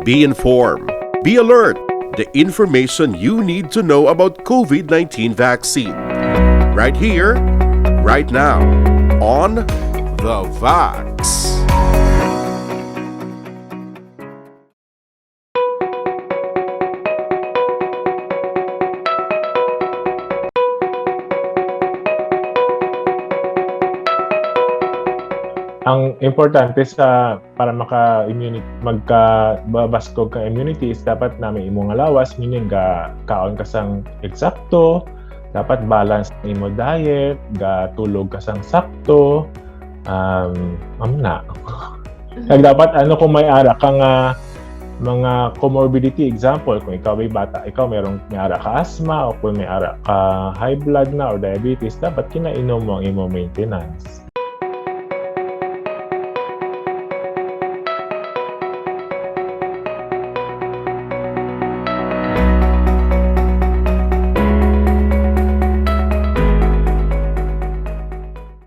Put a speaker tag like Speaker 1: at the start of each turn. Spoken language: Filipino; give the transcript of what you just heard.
Speaker 1: Be informed. Be alert. The information you need to know about COVID-19 vaccine. Right here, right now, on The Vax.
Speaker 2: Ang importante para magkababaskog ka immunity is dapat na may imong lawas, meaning kaon ka sang eksakto, dapat balance ang imo diet, tulog ka sang sakto, dapat kung may ara ka nga mga comorbidity, example, kung ikaw ay bata, may ara ka asthma o kung may ara ka high blood na or diabetes, dapat kinainom mo ang imo maintenance.